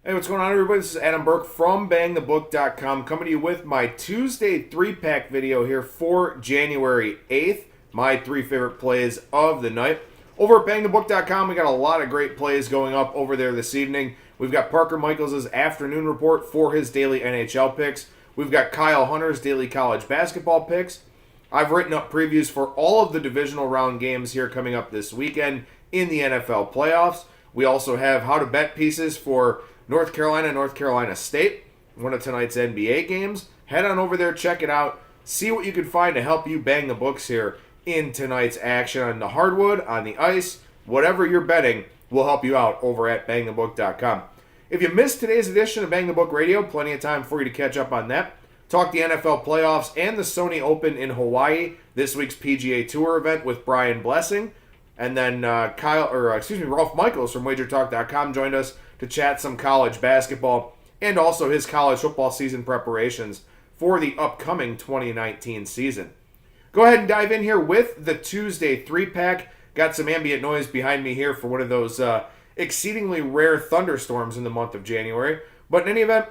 Hey, what's going on, everybody? This is Adam Burke from BangTheBook.com coming to you with my Tuesday 3-pack video here for January 8th. My 3 favorite plays of the night. Over at BangTheBook.com, we got a lot of great plays going up over there this evening. We've got Parker Michaels' afternoon report for his daily NHL picks. We've got Kyle Hunter's daily college basketball picks. I've written up previews for all of the divisional round games here coming up this weekend in the NFL playoffs. We also have how to bet pieces for North Carolina State, one of tonight's NBA games. Head on over there, check it out, see what you can find to help you bang the books here in tonight's action on the hardwood, on the ice, whatever you're betting will help you out over at BangTheBook.com. If you missed today's edition of Bang the Book Radio, plenty of time for you to catch up on that. Talk the NFL playoffs and the Sony Open in Hawaii, this week's PGA Tour event with Brian Blessing. And then Ralph Michaels from WagerTalk.com joined us to chat some college basketball and also his college football season preparations for the upcoming 2019 season. Go ahead and dive in here with the Tuesday 3-pack. Got some ambient noise behind me here for one of those exceedingly rare thunderstorms in the month of January. But in any event,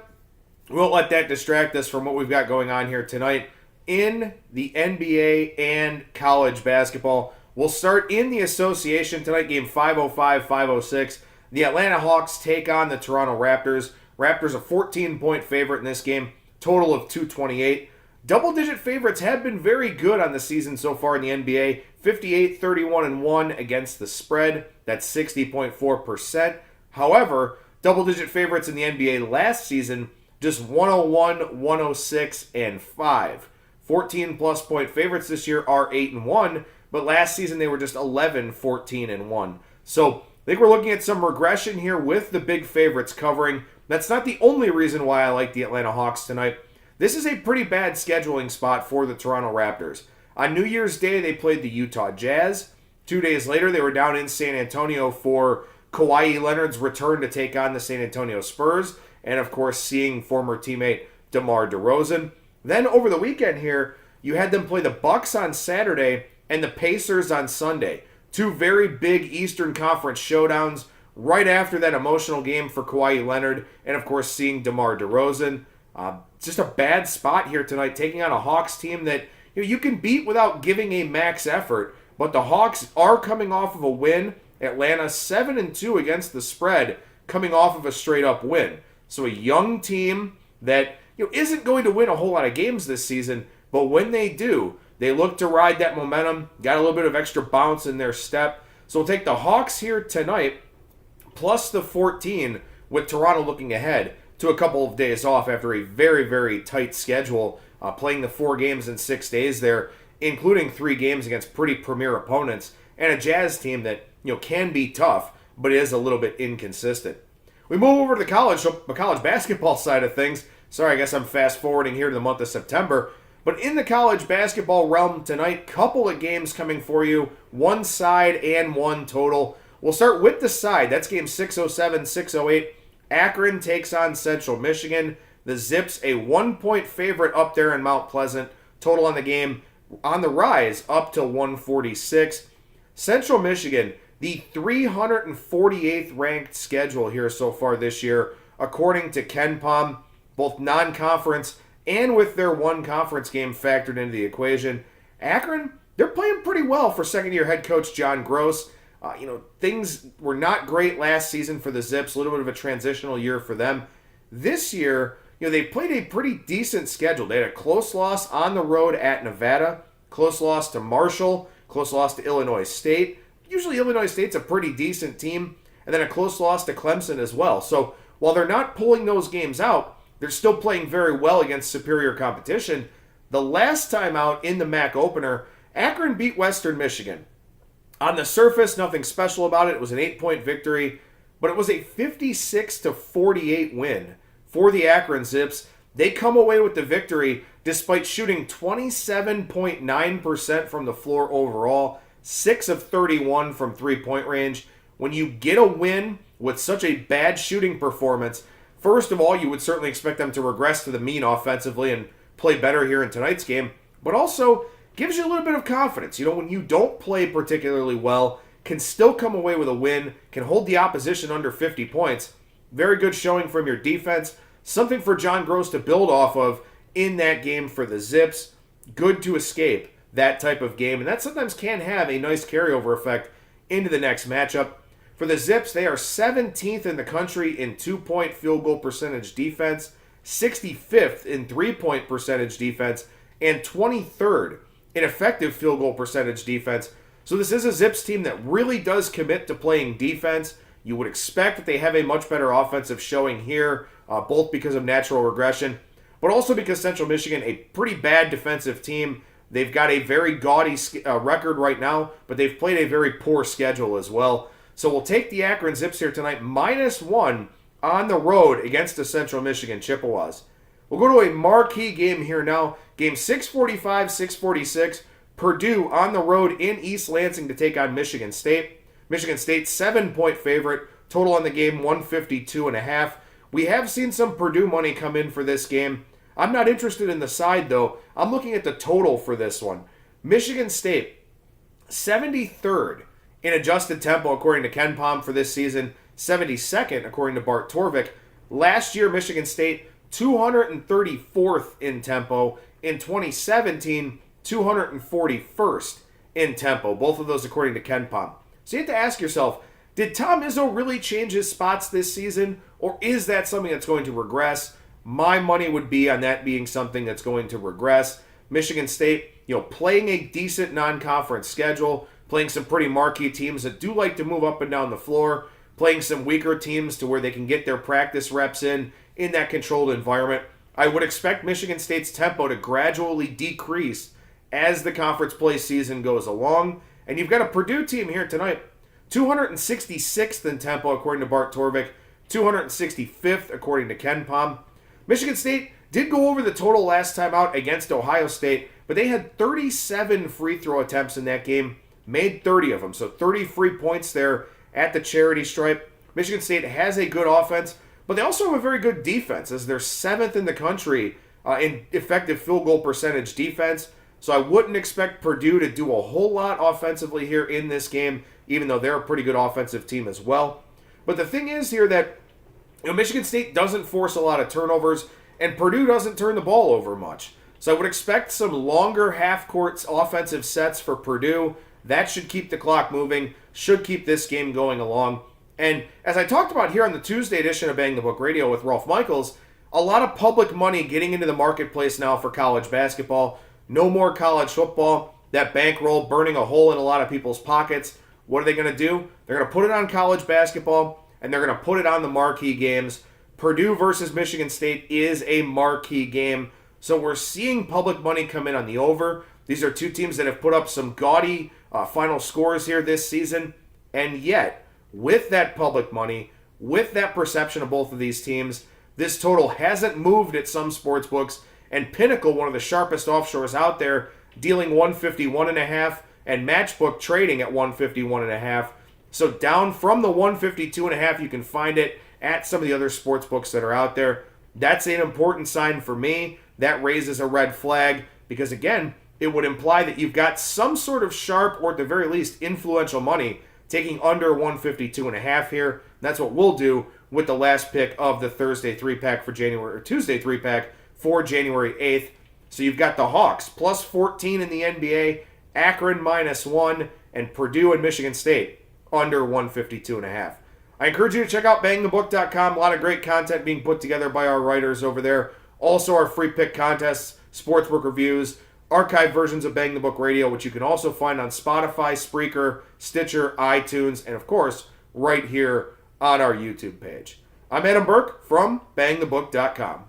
we won't let that distract us from what we've got going on here tonight in the NBA and college basketball. We'll start in the association tonight, game 505, 506. The Atlanta Hawks take on the Toronto Raptors. Raptors a 14-point favorite in this game, total of 228. Double-digit favorites have been very good on the season so far in the NBA. 58, 31-1 against the spread. That's 60.4%. However, double-digit favorites in the NBA last season, just 101, 106, and 5. 14-plus point favorites this year are 8-1, but last season they were just 11, 14, and 1. So I think we're looking at some regression here with the big favorites covering. That's not the only reason why I like the Atlanta Hawks tonight. This is a pretty bad scheduling spot for the Toronto Raptors. On New Year's Day, they played the Utah Jazz. 2 days later, they were down in San Antonio for Kawhi Leonard's return to take on the San Antonio Spurs. And, of course, seeing former teammate DeMar DeRozan. Then, over the weekend here, you had them play the Bucks on Saturday and the Pacers on Sunday. 2 very big Eastern Conference showdowns right after that emotional game for Kawhi Leonard and, of course, seeing DeMar DeRozan. Just a bad spot here tonight, taking on a Hawks team that you can beat without giving a max effort. But the Hawks are coming off of a win. Atlanta 7-2 against the spread, coming off of a straight-up win. So a young team that isn't going to win a whole lot of games this season, but when they do, they look to ride that momentum, got a little bit of extra bounce in their step. So we'll take the Hawks here tonight, plus the 14, with Toronto looking ahead to a couple of days off after a very, very tight schedule, playing the 4 games in 6 days there, including 3 games against pretty premier opponents, and a Jazz team that can be tough, but is a little bit inconsistent. We move over to the college basketball side of things. Sorry, I guess I'm fast-forwarding here to the month of September. But in the college basketball realm tonight, couple of games coming for you, 1 side and 1 total. We'll start with the side. That's game 607, 608. Akron takes on Central Michigan. The Zips, a 1-point favorite up there in Mount Pleasant. Total on the game on the rise up to 146. Central Michigan, the 348th ranked schedule here so far this year, according to KenPom, both non-conference and with their 1 conference game factored into the equation. Akron, they're playing pretty well for second-year head coach John Gross. Things were not great last season for the Zips, a little bit of a transitional year for them. This year, they played a pretty decent schedule. They had a close loss on the road at Nevada, close loss to Marshall, close loss to Illinois State. Usually Illinois State's a pretty decent team, and then a close loss to Clemson as well. So while they're not pulling those games out, they're still playing very well against superior competition. The last time out in the MAC opener, Akron beat Western Michigan. On the surface, nothing special about it. It was an 8-point victory, but it was a 56-48 win for the Akron Zips. They come away with the victory despite shooting 27.9% from the floor overall, 6 of 31 from three-point range. When you get a win with such a bad shooting performance, first of all, you would certainly expect them to regress to the mean offensively and play better here in tonight's game, but also gives you a little bit of confidence. When you don't play particularly well, can still come away with a win, can hold the opposition under 50 points. Very good showing from your defense. Something for John Gross to build off of in that game for the Zips. Good to escape that type of game, and that sometimes can have a nice carryover effect into the next matchup. For the Zips, they are 17th in the country in 2-point field goal percentage defense, 65th in 3-point percentage defense, and 23rd in effective field goal percentage defense. So this is a Zips team that really does commit to playing defense. You would expect that they have a much better offensive showing here, both because of natural regression, but also because Central Michigan, a pretty bad defensive team. They've got a very gaudy record right now, but they've played a very poor schedule as well. So we'll take the Akron Zips here tonight, -1 on the road against the Central Michigan Chippewas. We'll go to a marquee game here now. Game 645, 646. Purdue on the road in East Lansing to take on Michigan State. Michigan State 7-point favorite. Total on the game 152.5. We have seen some Purdue money come in for this game. I'm not interested in the side though. I'm looking at the total for this one. Michigan State 73rd in adjusted tempo according to Ken Palm for this season. 72nd according to Bart Torvik. Last year Michigan State 234th in tempo. In 2017, 241st in tempo. Both of those according to Ken Palm. So you have to ask yourself, did Tom Izzo really change his spots this season? Or is that something that's going to regress? My money would be on that being something that's going to regress. Michigan State, playing a decent non-conference schedule, playing some pretty marquee teams that do like to move up and down the floor, playing some weaker teams to where they can get their practice reps in that controlled environment. I would expect Michigan State's tempo to gradually decrease as the conference play season goes along. And you've got a Purdue team here tonight, 266th in tempo according to Bart Torvik, 265th according to Ken Palm. Michigan State did go over the total last time out against Ohio State, but they had 37 free throw attempts in that game, made 30 of them, so 30 free points there at the charity stripe. Michigan State has a good offense, but they also have a very good defense, as they're 7th in the country in effective field goal percentage defense. So I wouldn't expect Purdue to do a whole lot offensively here in this game, even though they're a pretty good offensive team as well. But the thing is here that Michigan State doesn't force a lot of turnovers, and Purdue doesn't turn the ball over much. So I would expect some longer half-court offensive sets for Purdue. That should keep the clock moving, should keep this game going along. And as I talked about here on the Tuesday edition of Bang the Book Radio with Rolf Michaels, a lot of public money getting into the marketplace now for college basketball. No more college football. That bankroll burning a hole in a lot of people's pockets. What are they going to do? They're going to put it on college basketball, and they're going to put it on the marquee games. Purdue versus Michigan State is a marquee game. So we're seeing public money come in on the over. These are two teams that have put up some gaudy final scores here this season. And yet, with that public money, with that perception of both of these teams, this total hasn't moved at some sports books. And Pinnacle, one of the sharpest offshores out there, dealing 151.5, and Matchbook trading at 151.5. So down from the 152.5, you can find it at some of the other sports books that are out there. That's an important sign for me. That raises a red flag because, again, it would imply that you've got some sort of sharp or at the very least influential money taking under 152.5 here. That's what we'll do with the last pick of the Thursday 3-pack for January, or Tuesday 3-pack for January 8th. So you've got the Hawks plus 14 in the NBA, Akron -1, and Purdue and Michigan State under 152.5. I encourage you to check out BangTheBook.com. A lot of great content being put together by our writers over there. Also our free pick contests, sportsbook reviews, archived versions of Bang the Book Radio, which you can also find on Spotify, Spreaker, Stitcher, iTunes, and of course, right here on our YouTube page. I'm Adam Burke from BangTheBook.com.